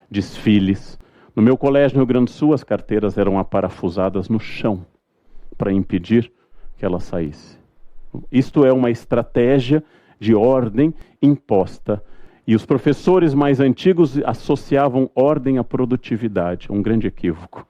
desfiles. No meu colégio no Rio Grande do Sul, as carteiras eram aparafusadas no chão para impedir que ela saísse. Isto é uma estratégia de ordem imposta. E os professores mais antigos associavam ordem à produtividade, um grande equívoco.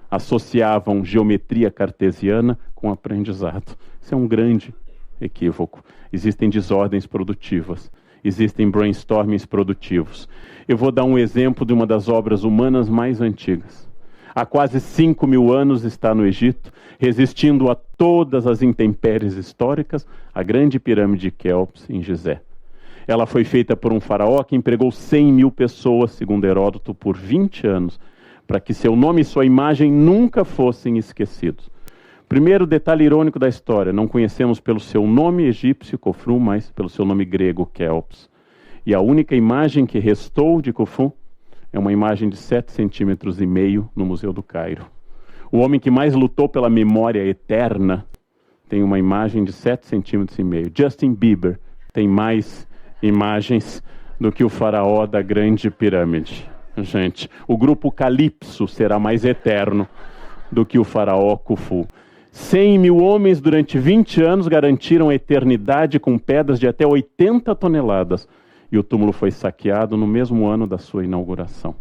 Associavam geometria cartesiana com aprendizado. Isso é um grande equívoco. Existem desordens produtivas, existem brainstormings produtivos. Eu vou dar um exemplo de uma das obras humanas mais antigas. Há quase 5.000 anos está no Egito, resistindo a todas as intempéries históricas, a grande pirâmide de Quéops, em Gizé. Ela foi feita por um faraó que empregou 100.000 pessoas, segundo Heródoto, por 20 anos, para que seu nome e sua imagem nunca fossem esquecidos. Primeiro detalhe irônico da história, não conhecemos pelo seu nome egípcio, Khofru, mas pelo seu nome grego, Quéops. E a única imagem que restou de Khofru é uma imagem de 7,5 centímetros no Museu do Cairo. O homem que mais lutou pela memória eterna tem uma imagem de 7,5 centímetros. Justin Bieber tem mais imagens do que o faraó da grande pirâmide. Gente, o grupo Calypso será mais eterno do que o faraó Khufu. 100.000 homens durante 20 anos garantiram a eternidade com pedras de até 80 toneladas. E o túmulo foi saqueado no mesmo ano da sua inauguração.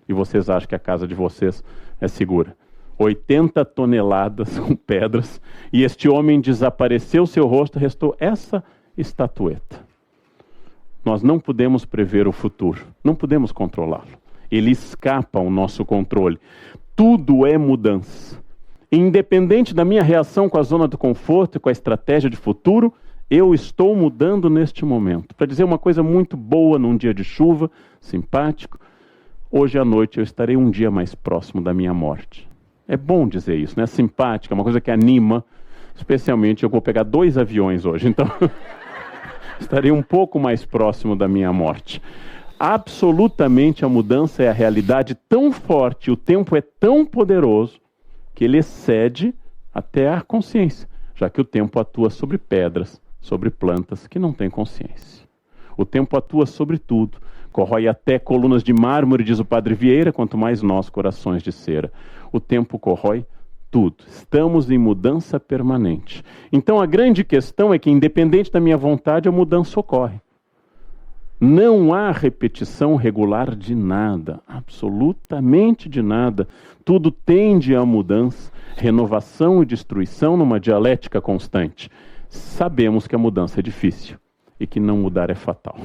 E vocês acham que a casa de vocês é segura? 80 toneladas com pedras. E este homem desapareceu, seu rosto restou essa estatueta. Nós não podemos prever o futuro. Não podemos controlá-lo. Ele escapa ao nosso controle. Tudo é mudança. Independente da minha reação com a zona do conforto e com a estratégia de futuro, eu estou mudando neste momento. Para dizer uma coisa muito boa num dia de chuva, simpático, hoje à noite eu estarei um dia mais próximo da minha morte. É bom dizer isso, né? Simpático, é uma coisa que anima, especialmente eu vou pegar 2 aviões hoje, então estarei um pouco mais próximo da minha morte. Absolutamente a mudança é a realidade tão forte, o tempo é tão poderoso, que ele excede até a consciência, já que o tempo atua sobre pedras, sobre plantas que não têm consciência. O tempo atua sobre tudo, corrói até colunas de mármore, diz o Padre Vieira, quanto mais nós, corações de cera. O tempo corrói tudo. Estamos em mudança permanente. Então a grande questão é que, independente da minha vontade, a mudança ocorre. Não há repetição regular de nada, absolutamente de nada. Tudo tende à mudança, renovação e destruição numa dialética constante. Sabemos que a mudança é difícil e que não mudar é fatal.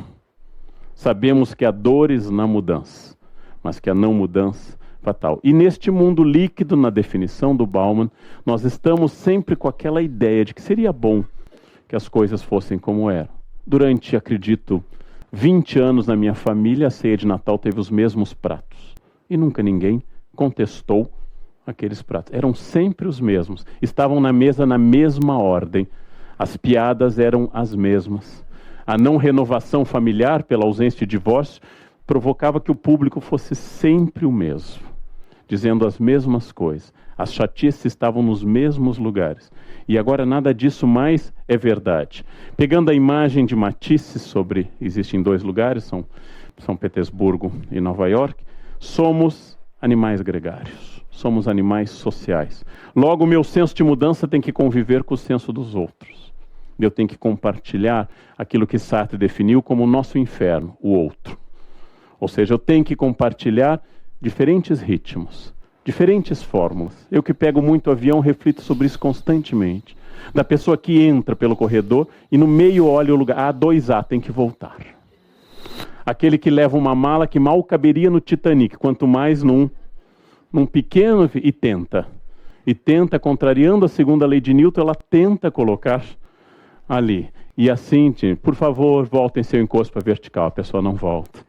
Sabemos que há dores na mudança, mas que a não mudança é fatal. E neste mundo líquido, na definição do Bauman, nós estamos sempre com aquela ideia de que seria bom que as coisas fossem como eram. Durante, acredito, 20 anos na minha família, a ceia de Natal teve os mesmos pratos. E nunca ninguém contestou aqueles pratos. Eram sempre os mesmos. Estavam na mesa na mesma ordem. As piadas eram as mesmas. A não renovação familiar, pela ausência de divórcio, provocava que o público fosse sempre o mesmo, dizendo as mesmas coisas. As chatices estavam nos mesmos lugares. E agora nada disso mais é verdade. Pegando a imagem de Matisse sobre... Existem 2 lugares, São Petersburgo e Nova York. Somos animais gregários. Somos animais sociais. Logo, o meu senso de mudança tem que conviver com o senso dos outros. Eu tenho que compartilhar aquilo que Sartre definiu como o nosso inferno, o outro. Ou seja, eu tenho que compartilhar diferentes ritmos, diferentes fórmulas. Eu que pego muito avião, reflito sobre isso constantemente. Da pessoa que entra pelo corredor e no meio olha o lugar. 2A, tem que voltar. Aquele que leva uma mala que mal caberia no Titanic, quanto mais num pequeno... E tenta, contrariando a segunda lei de Newton, ela tenta colocar ali. E assim, por favor, voltem seu encosto para vertical. A pessoa não volta.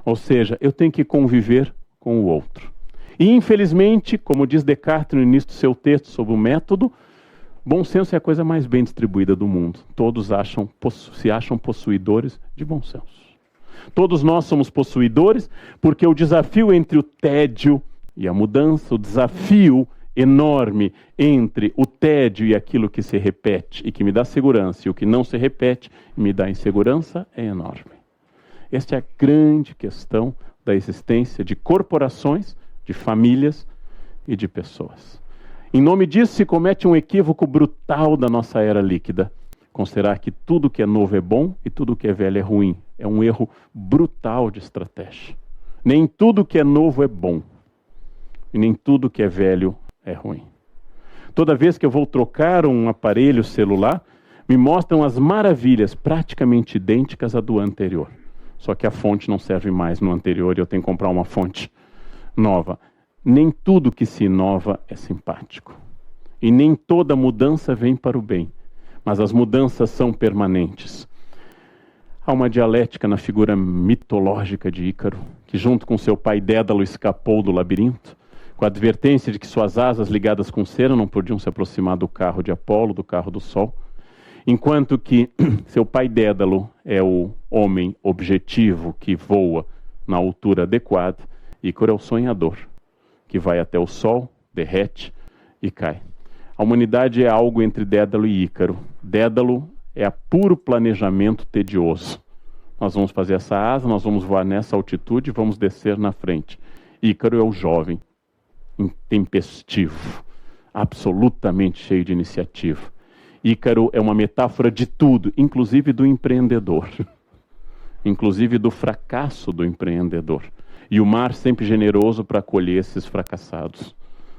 Ou seja, eu tenho que conviver com o outro. E, infelizmente, como diz Descartes no início do seu texto sobre o método, bom senso é a coisa mais bem distribuída do mundo. Todos se acham possuidores de bom senso. Todos nós somos possuidores porque o desafio entre o tédio e a mudança, o desafio enorme entre o tédio e aquilo que se repete e que me dá segurança e o que não se repete e me dá insegurança é enorme. Esta é a grande questão da existência de corporações, de famílias e de pessoas. Em nome disso se comete um equívoco brutal da nossa era líquida. Considerar que tudo que é novo é bom e tudo que é velho é ruim. É um erro brutal de estratégia. Nem tudo que é novo é bom. E nem tudo que é velho é ruim. Toda vez que eu vou trocar um aparelho celular, me mostram as maravilhas praticamente idênticas à do anterior. Só que a fonte não serve mais no anterior e eu tenho que comprar uma fonte nova. Nem tudo que se inova é simpático. E nem toda mudança vem para o bem. Mas as mudanças são permanentes. Há uma dialética na figura mitológica de Ícaro, que junto com seu pai Dédalo escapou do labirinto, com a advertência de que suas asas ligadas com cera não podiam se aproximar do carro de Apolo, do carro do Sol, enquanto que seu pai Dédalo é o homem objetivo que voa na altura adequada, Ícaro é o sonhador, que vai até o Sol, derrete e cai. A humanidade é algo entre Dédalo e Ícaro. Dédalo é puro planejamento tedioso. Nós vamos fazer essa asa, nós vamos voar nessa altitude e vamos descer na frente. Ícaro é o jovem, intempestivo, absolutamente cheio de iniciativa. Ícaro é uma metáfora de tudo, inclusive do empreendedor, inclusive do fracasso do empreendedor. E o mar sempre generoso para acolher esses fracassados,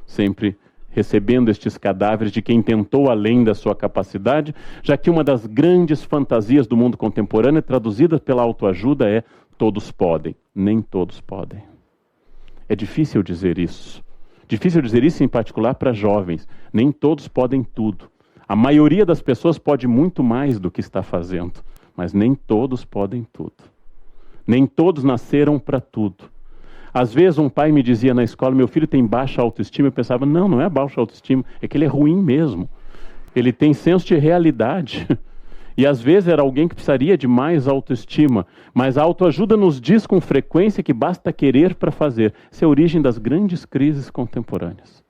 sempre recebendo estes cadáveres de quem tentou além da sua capacidade, já que uma das grandes fantasias do mundo contemporâneo, traduzida pela autoajuda, é todos podem. Nem todos podem. É difícil dizer isso. Difícil dizer isso em particular para jovens. Nem todos podem tudo. A maioria das pessoas pode muito mais do que está fazendo, mas nem todos podem tudo. Nem todos nasceram para tudo. Às vezes um pai me dizia na escola, meu filho tem baixa autoestima. Eu pensava, não é baixa autoestima, é que ele é ruim mesmo. Ele tem senso de realidade. E às vezes era alguém que precisaria de mais autoestima. Mas a autoajuda nos diz com frequência que basta querer para fazer. Essa é a origem das grandes crises contemporâneas.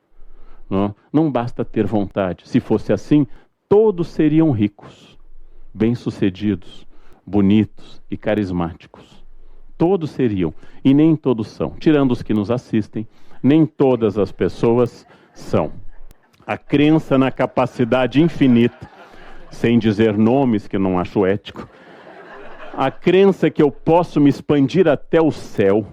Não basta ter vontade. Se fosse assim, todos seriam ricos, bem-sucedidos, bonitos e carismáticos. Todos seriam, e nem todos são. Tirando os que nos assistem, nem todas as pessoas são. A crença na capacidade infinita, sem dizer nomes que eu não acho ético, a crença que eu posso me expandir até o céu,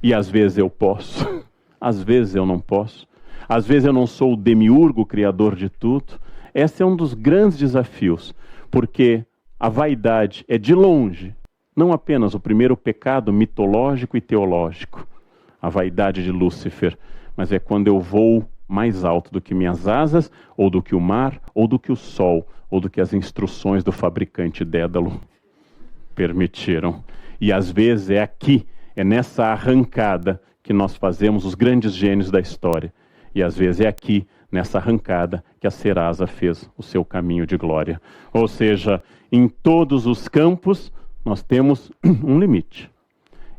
e às vezes eu posso, às vezes eu não posso, às vezes eu não sou o demiurgo, o criador de tudo. Esse é um dos grandes desafios, porque a vaidade é de longe, não apenas o primeiro pecado mitológico e teológico, a vaidade de Lúcifer, mas é quando eu vou mais alto do que minhas asas, ou do que o mar, ou do que o sol, ou do que as instruções do fabricante Dédalo permitiram. E às vezes é aqui, é nessa arrancada que nós fazemos os grandes gênios da história. E às vezes é aqui, nessa arrancada, que a Serasa fez o seu caminho de glória. Ou seja, em todos os campos, nós temos um limite.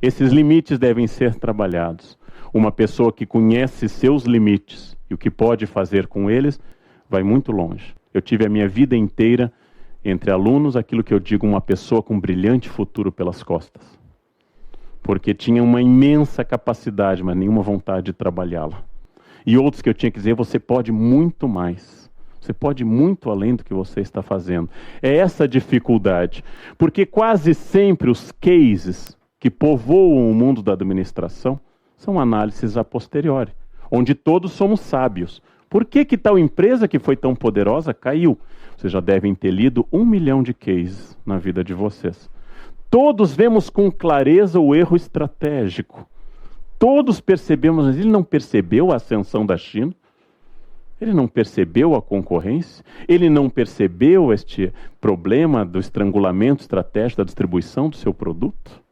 Esses limites devem ser trabalhados. Uma pessoa que conhece seus limites e o que pode fazer com eles, vai muito longe. Eu tive a minha vida inteira entre alunos, aquilo que eu digo, uma pessoa com um brilhante futuro pelas costas. Porque tinha uma imensa capacidade, mas nenhuma vontade de trabalhá-la. E outros que eu tinha que dizer, você pode muito mais. Você pode ir muito além do que você está fazendo. É essa a dificuldade. Porque quase sempre os cases que povoam o mundo da administração são análises a posteriori, onde todos somos sábios. Por que tal empresa que foi tão poderosa caiu? Vocês já devem ter lido 1 milhão de cases na vida de vocês. Todos vemos com clareza o erro estratégico. Todos percebemos, mas ele não percebeu a ascensão da China? Ele não percebeu a concorrência? Ele não percebeu este problema do estrangulamento estratégico da distribuição do seu produto?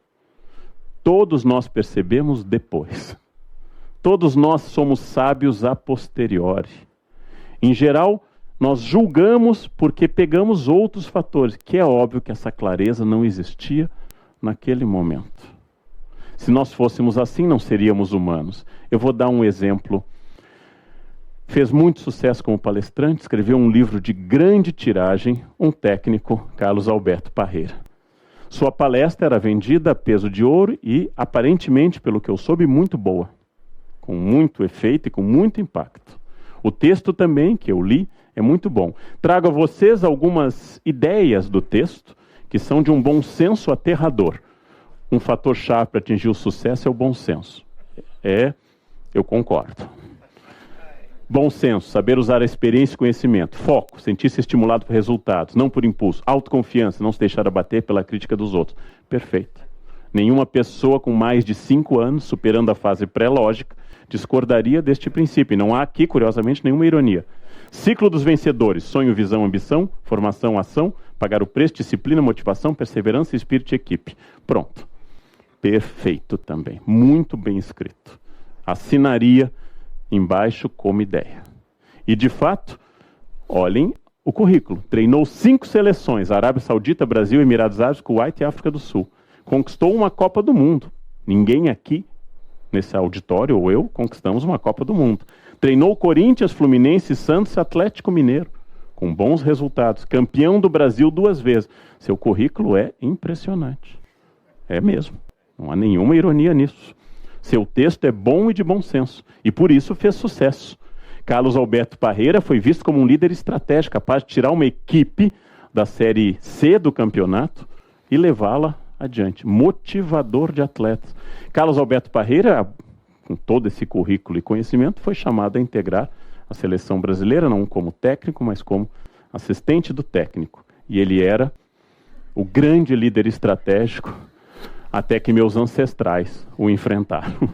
Todos nós percebemos depois. Todos nós somos sábios a posteriori. Em geral, nós julgamos porque pegamos outros fatores, que é óbvio que essa clareza não existia naquele momento. Se nós fôssemos assim, não seríamos humanos. Eu vou dar um exemplo. Fez muito sucesso como palestrante, escreveu um livro de grande tiragem, um técnico, Carlos Alberto Parreira. Sua palestra era vendida a peso de ouro e, aparentemente, pelo que eu soube, muito boa, com muito efeito e com muito impacto. O texto também, que eu li, é muito bom. Trago a vocês algumas ideias do texto, que são de um bom senso aterrador. Um fator-chave para atingir o sucesso é o bom senso. Eu concordo. Bom senso, saber usar a experiência e conhecimento. Foco, sentir-se estimulado por resultados, não por impulso. Autoconfiança, não se deixar abater pela crítica dos outros. Perfeito. Nenhuma pessoa com mais de 5 anos, superando a fase pré-lógica, discordaria deste princípio. E não há aqui, curiosamente, nenhuma ironia. Ciclo dos vencedores. Sonho, visão, ambição, formação, ação, pagar o preço, disciplina, motivação, perseverança, espírito e equipe. Pronto. Perfeito também. Muito bem escrito. Assinaria embaixo como ideia. E, de fato, olhem o currículo. Treinou 5 seleções, Arábia Saudita, Brasil, Emirados Árabes, Kuwait e África do Sul. Conquistou uma Copa do Mundo. Ninguém aqui, nesse auditório, ou eu, conquistamos uma Copa do Mundo. Treinou Corinthians, Fluminense, Santos e Atlético Mineiro, com bons resultados. Campeão do Brasil 2 vezes. Seu currículo é impressionante. É mesmo. Não há nenhuma ironia nisso. Seu texto é bom e de bom senso, e por isso fez sucesso. Carlos Alberto Parreira foi visto como um líder estratégico, capaz de tirar uma equipe da Série C do campeonato e levá-la adiante. Motivador de atletas. Carlos Alberto Parreira, com todo esse currículo e conhecimento, foi chamado a integrar a seleção brasileira, não como técnico, mas como assistente do técnico. E ele era o grande líder estratégico até que meus ancestrais o enfrentaram.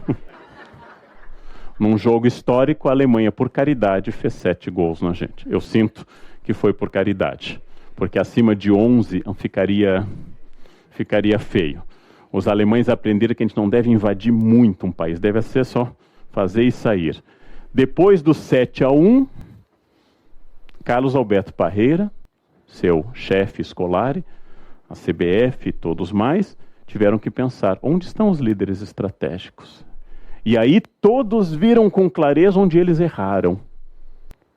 Num jogo histórico, a Alemanha, por caridade, fez 7 gols na gente. Eu sinto que foi por caridade, porque acima de 11 ficaria feio. Os alemães aprenderam que a gente não deve invadir muito um país, deve ser só fazer e sair. Depois do 7-1, Carlos Alberto Parreira, seu chefe escolar, a CBF e todos mais, tiveram que pensar, onde estão os líderes estratégicos? E aí todos viram com clareza onde eles erraram.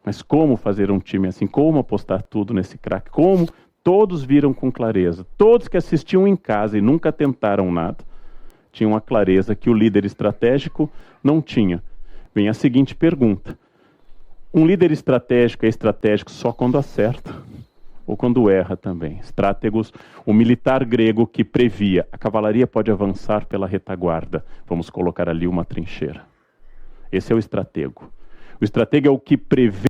Mas como fazer um time assim? Como apostar tudo nesse craque? Como? Todos viram com clareza. Todos que assistiam em casa e nunca tentaram nada, tinham a clareza que o líder estratégico não tinha. Vem a seguinte pergunta. Um líder estratégico é estratégico só quando acerta? Ou quando erra também? Estrátegos, o militar grego que previa, a cavalaria pode avançar pela retaguarda, vamos colocar ali uma trincheira. Esse é o estratego. O estratego é o que prevê